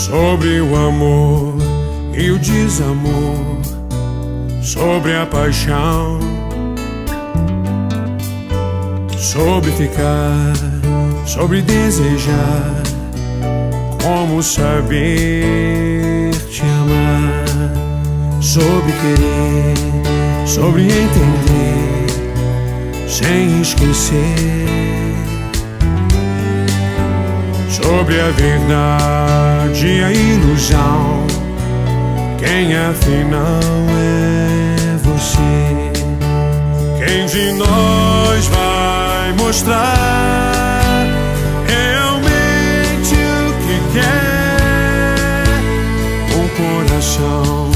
sobre o amor e o desamor, sobre a paixão, sobre ficar, sobre desejar, como saber te amar, sobre querer, sobre entender, sem esquecer, sobre a verdade e a ilusão, quem afinal é você? Quem de nós vai mostrar realmente o que quer? O coração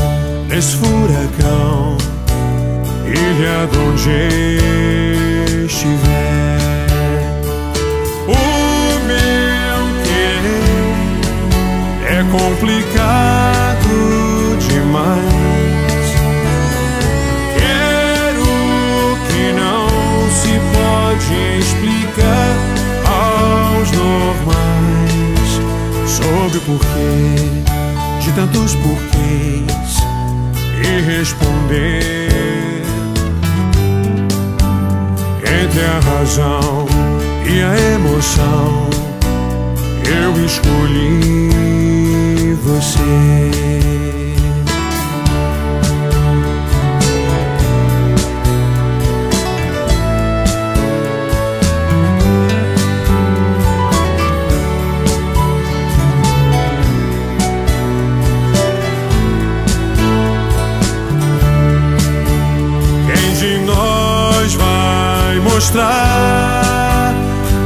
nesse furacão, ilha de onde estiver. O meu querer é complicado demais. Quero que não se pode explicar aos normais, sobre o porquê de tantos porquês, e responder entre a razão e a emoção. Eu escolhi você. Mostrar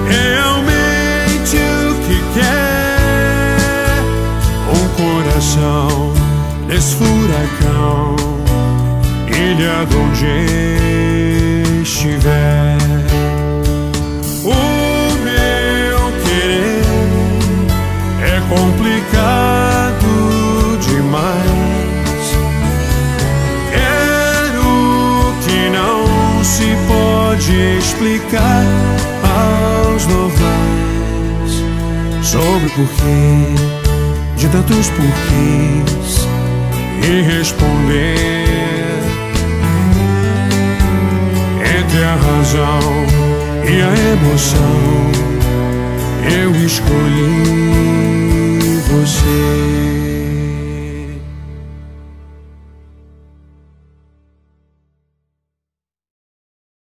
realmente o que quer. Um coração nesse furacão, ilha de onde estiver. O meu querer é complicado demais. Quero que não se pode explicar aos normais, sobre o porquê de tantos porquês, e responder entre a razão e a emoção. Eu escolhi você.